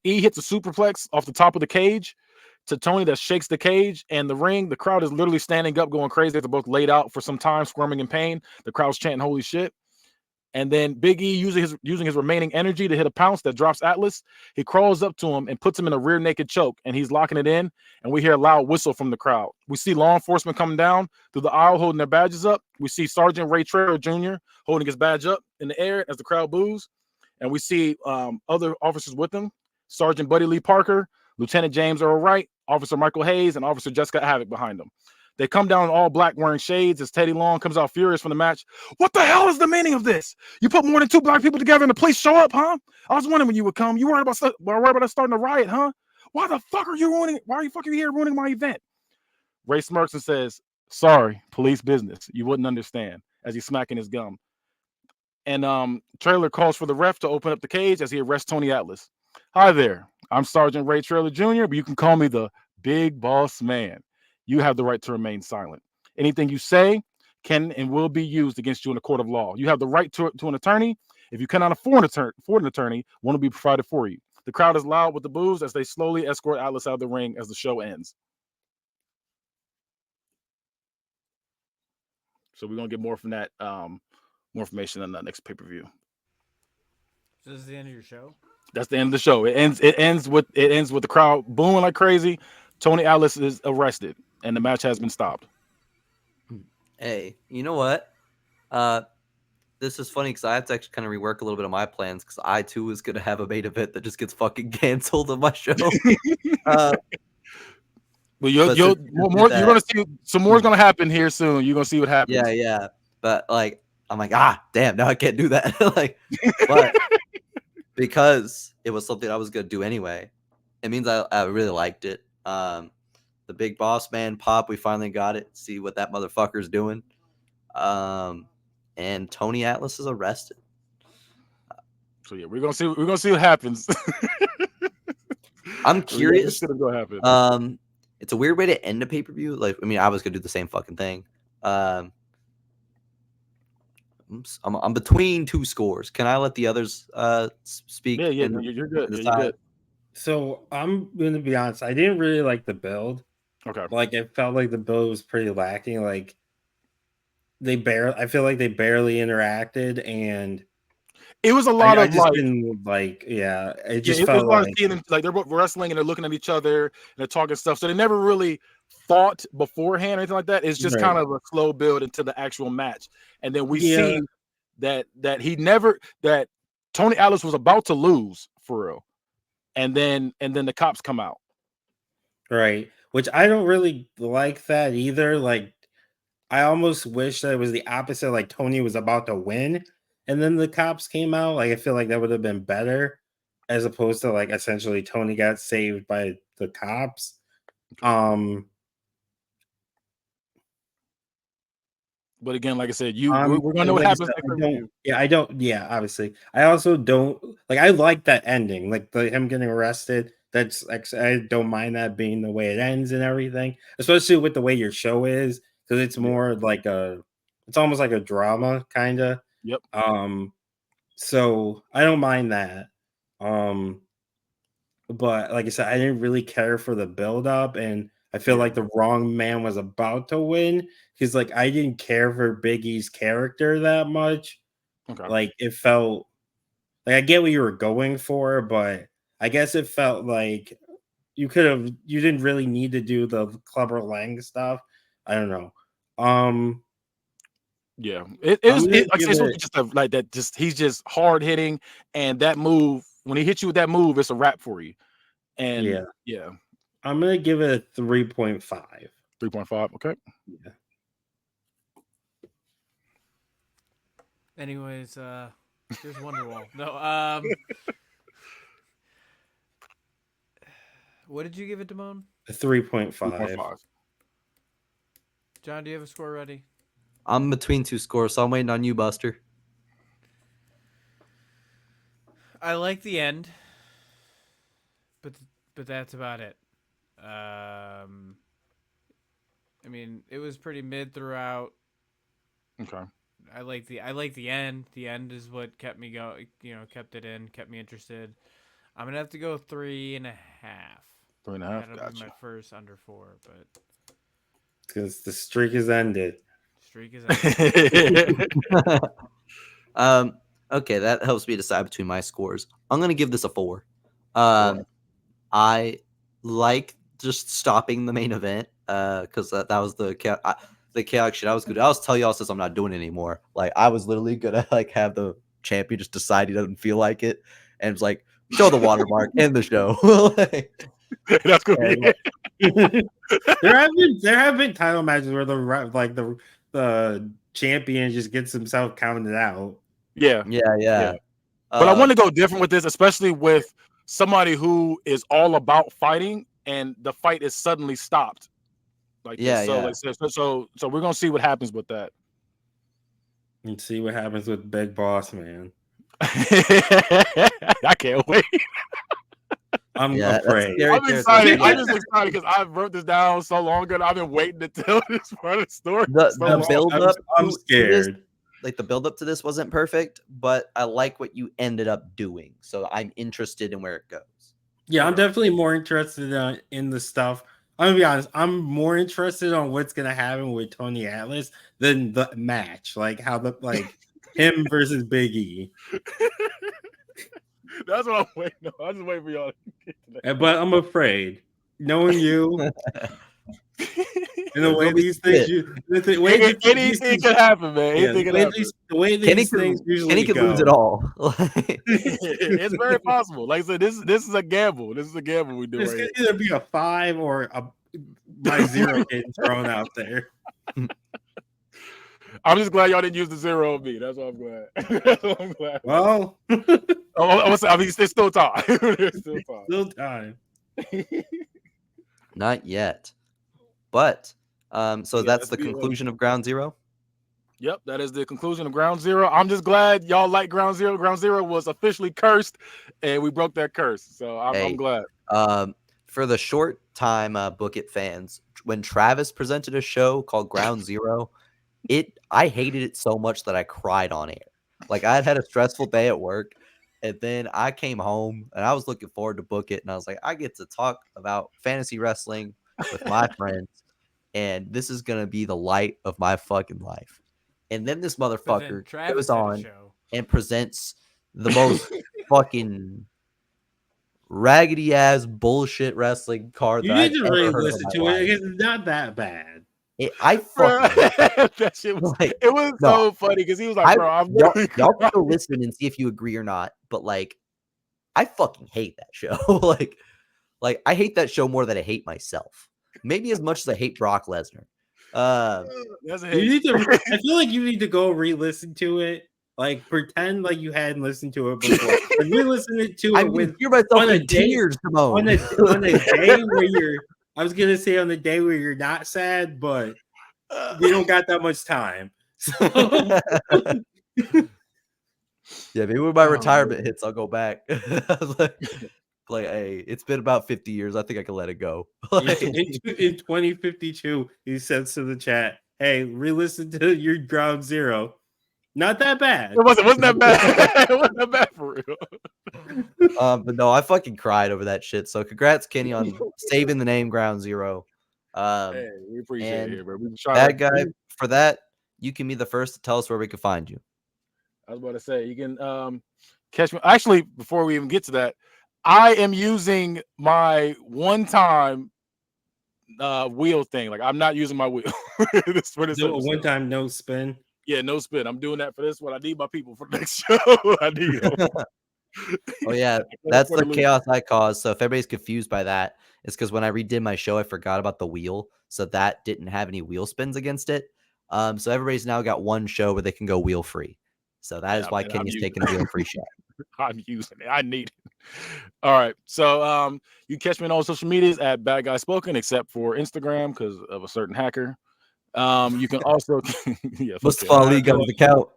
E hits a superplex off the top of the cage to Tony that shakes the cage and the ring. The crowd is literally standing up, going crazy. They're both laid out for some time, squirming in pain. The crowd's chanting, "Holy shit." And then Big E, using his remaining energy to hit a pounce that drops Atlas, he crawls up to him and puts him in a rear naked choke, and he's locking it in, and we hear a loud whistle from the crowd. We see law enforcement coming down through the aisle holding their badges up. We see Sergeant Ray Traylor Jr. holding his badge up in the air as the crowd boos. and we see other officers with them: Sergeant Buddy Lee Parker, Lieutenant James Earl Wright, Officer Michael Hayes, and Officer Jessica Havoc behind them. They come down in all black wearing shades as Teddy Long comes out furious from the match. What the hell is the meaning of this? You put more than 2 black people together and the police show up, huh? I was wondering when you would come. You worried about us starting a riot, huh? Why the fuck are you ruining? Why are you fucking here ruining my event? Ray smirks and says, "Sorry, police business. You wouldn't understand," as he's smacking his gum. And Trailer calls for the ref to open up the cage as he arrests Tony Atlas. "Hi there. I'm Sergeant Ray Trailer Jr., but you can call me the Big Boss Man. You have the right to remain silent. Anything you say can and will be used against you in a court of law. You have the right to an attorney. If you cannot afford an attorney, one will be provided for you." The crowd is loud with the boos as they slowly escort Atlas out of the ring as the show ends. So we're gonna get more from that, more information on that next pay-per-view. So this is the end of your show? That's the end of the show. It ends with the crowd booing like crazy. Tony Atlas is arrested, and the match has been stopped. Hey, you know what? This is funny because I have to actually kind of rework a little bit of my plans because I too was gonna have a main event that just gets fucking canceled on my show. Well, you're gonna see some more is gonna happen here soon. You're gonna see what happens. Yeah. But like, I'm like, damn, now I can't do that. Like, but because it was something I was gonna do anyway, it means I really liked it. The Big Boss Man pop, we finally got it. See what that motherfucker's doing. And Tony Atlas is arrested. So yeah, we're gonna see what happens. I'm curious. What's gonna happen? It's a weird way to end a pay-per-view. Like, I mean, I was gonna do the same fucking thing. I'm between 2 scores. Can I let the others speak? Yeah, you're good. Yeah, you're good. So I'm gonna be honest. I didn't really like the build. Okay. Like, it felt like the build was pretty lacking. Like, I feel like they barely interacted, and it was a lot of it just felt like seeing them, like they're both wrestling and they're looking at each other and they're talking stuff. So they never really fought beforehand or anything like that. It's just kind of a slow build into the actual match, and then we see that Tony Atlas was about to lose for real, and then the cops come out. Right, which I don't really like that either. Like, I almost wish that it was the opposite. Like, Tony was about to win, and then the cops came out. Like, I feel like that would have been better, as opposed to like essentially Tony got saved by the cops. But again, like I said, we're gonna know what happens. Obviously. I also don't like. I like that ending, like him getting arrested. That's I don't mind that being the way it ends and everything, especially with the way your show is, because it's more like it's almost like a drama kind of. Yep. So I don't mind that. But like I said, I didn't really care for the build up, and I feel like the wrong man was about to win because, like, I didn't care for Big E's character that much. Okay. Like, it felt like I get what you were going for, but I guess it felt like you didn't really need to do the Clubber Lang stuff. I don't know. Yeah, he's just hard hitting, and that move, when he hits you with that move, it's a wrap for you. And yeah. I'm gonna give it a 3.5. 3.5. Okay. Yeah. Anyways, here's Wonderwall. No, what did you give it, Damone? A 3.5. John, do you have a score ready? I'm between 2 scores, so I'm waiting on you, Buster. I like the end, but that's about it. I mean, it was pretty mid throughout. Okay. I like the end. The end is what kept me going. Kept it in, kept me interested. I'm gonna have to go 3.5. 3.5. That'll Gotcha. be my first under 4, but because the streak is ended. Okay, that helps me decide between my scores. I'm gonna give this a 4. I like just stopping the main event because that was the chaotic shit I was good. I was telling y'all since I'm not doing it anymore. Like, I was literally gonna like have the champion just decide he doesn't feel like it, and it's like show the watermark, end the show. Like, That's gonna and, be it. there have been title matches where the champion just gets himself counted out. Yeah. yeah. But I want to go different with this, especially with somebody who is all about fighting, and the fight is suddenly stopped. Like Yeah, this. So we're gonna see what happens with that. And see what happens with Big Boss Man. I can't wait. I'm that's afraid. scary I'm territory. excited. I'm just excited because I wrote this down so long ago. And I've been waiting to tell this part of the story. The so long. build up, I'm scared. Like the build up to this wasn't perfect, but I like what you ended up doing. So I'm interested in where it goes. Yeah, I'm definitely more interested in the stuff. I'm gonna be honest. I'm more interested on what's gonna happen with Tony Atlas than the match, like how him versus Big E. That's what I'm waiting on. I'm just waiting for y'all to get to that. But I'm afraid, knowing you, and the way these things, Anything can happen, man. Anything can happen. The way these things usually Kenny could go. lose it all. It's very possible. Like I said, this is a gamble. This is a gamble we do It's right gonna here. either be a 5 or my 0 getting thrown out there. I'm just glad y'all didn't use the 0 on me. That's what I'm glad. That's what I'm glad. Well, I mean, there's still time. There's still time. still time. Not yet. But so Yeah, that's that's the BOA. conclusion of Ground Zero. Yep, that is the conclusion of Ground Zero. I'm just glad y'all like Ground Zero. Ground Zero was officially cursed, and we broke that curse. So I'm glad. For the short time Book It fans, when Travis presented a show called Ground Zero, I hated it so much that I cried on air. Like I had a stressful day at work, and then I came home and I was looking forward to Book It, and I was like, I get to talk about fantasy wrestling with my friends, and this is gonna be the light of my fucking life. And then this motherfucker goes on and presents the most fucking raggedy ass bullshit wrestling card. You that need I've to really ever heard of listen in my to life. it. It's not that bad. I fucking That shit was. like, It was no. so funny because he was like, "Bro, I'm literally y'all crying." can go listen and see if you agree or not. But like, I fucking hate that show. like I hate that show more than I hate myself. Maybe as much as I hate Brock Lesnar. That's a You hate. need to. I feel like you need to go re-listen to it. Like pretend like you hadn't listened to it before. Like, re-listen to I it with hear myself on a in day- tears, Simone. on a day where you're. I was gonna say on the day where you're not sad, but we don't got that much time. So Yeah, maybe when my Oh, retirement man. hits, I'll go back. like, hey, it's been about 50 years. I think I can let it go. in 2052, he says to the chat, "Hey, re-listen to your Ground Zero. Not that bad." It wasn't that bad. It wasn't that bad for real. But no, I fucking cried over that shit. So congrats, Kenny, on saving the name Ground Zero. Hey, we appreciate it and here, bro. We try Bad to, guy, for that, you can be the first to tell us where we can find you. I was about to say you can catch me. Actually, before we even get to that, I am using my one-time wheel thing. Like I'm not using my wheel. this for this Do a episode. one-time no spin. Yeah, no spin. I'm doing that for this one. I need my people for the next show. I need them. Oh yeah, that's the chaos I caused. So if everybody's confused by that, it's because when I redid my show, I forgot about the wheel, so that didn't have any wheel spins against it. So everybody's now got one show where they can go wheel free. So that is why Kenny's taking a wheel free shot. I'm using it. I need it. All right. So you catch me on all social medias at Bad Guy Spoken, except for Instagram because of a certain hacker. You can also Mustafa Ali got his account.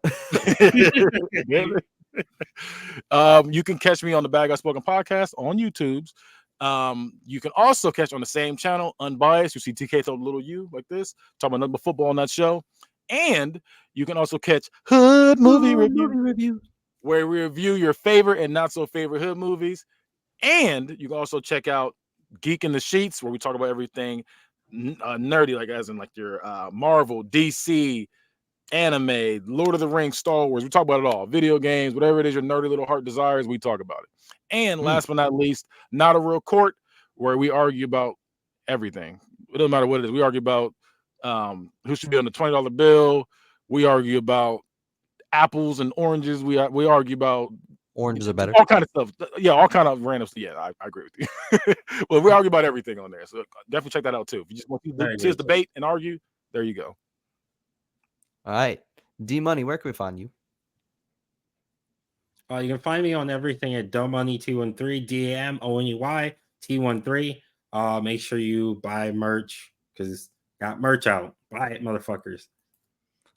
You can catch me on the Bad Guy Spoken podcast on YouTube's. You can also catch on the same channel, Unbiased. You see TK throw a little U like this, talking about number football on that show. And you can also catch Hood Movie Review, where we review your favorite and not so favorite hood movies. And you can also check out Geek in the Sheets, where we talk about everything nerdy, like as in like your Marvel, DC, anime, Lord of the Rings, Star Wars. We talk about it all. Video games, whatever it is your nerdy little heart desires, we talk about it. And last but not least, Not a Real Court, where we argue about everything. It doesn't matter what it is. We argue about who should be on the $20 bill. We argue about apples and oranges. We argue about Oranges are better. all kind of stuff. Yeah, all kind of random stuff. Yeah, I agree with you. Well, we argue about everything on there, so definitely check that out too. If you just want I to see agree us too. debate and argue, there you go. All right. D Money, where can we find you? You can find me on everything at DumbMoney213, DAMONEY T13. Make sure you buy merch because got merch out. Buy it, motherfuckers.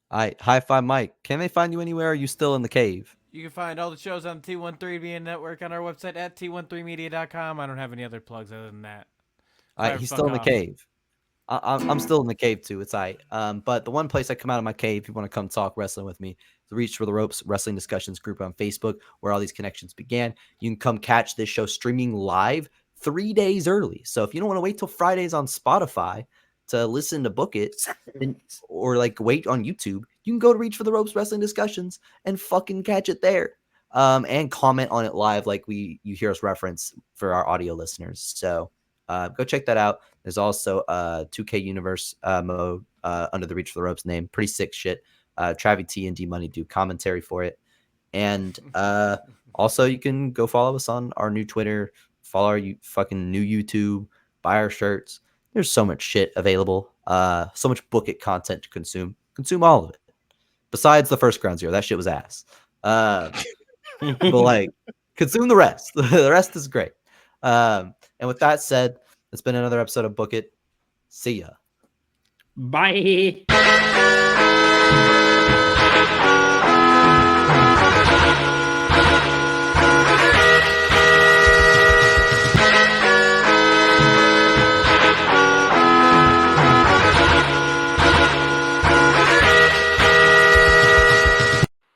All right. Hi-Fi Mike, can they find you anywhere? Or are you still in the cave? You can find all the shows on the T13BN Network on our website at T13media.com. I don't have any other plugs other than that. All right. Fire He's fuck still in the off. cave. I'm still in the cave too. It's all right. But the one place I come out of my cave, if you want to come talk wrestling with me, the Reach for the Ropes Wrestling Discussions group on Facebook, where all these connections began. You can come catch this show streaming live 3 days early. So if you don't want to wait till Fridays on Spotify to listen to Book It, or like wait on YouTube, you can go to Reach for the Ropes Wrestling Discussions and fucking catch it there. And comment on it live, like you hear us reference for our audio listeners. So go check that out. There's also 2K Universe mode under the Reach for the Ropes name. Pretty sick shit. Travi T and D Money do commentary for it. And also you can go follow us on our new Twitter, follow our fucking new YouTube, buy our shirts. There's so much shit available. So much Book It content to consume. Consume all of it. Besides the first Ground Zero. That shit was ass. But like, consume the rest. The rest is great. And with that said, it's been another episode of Book It. See ya. Bye.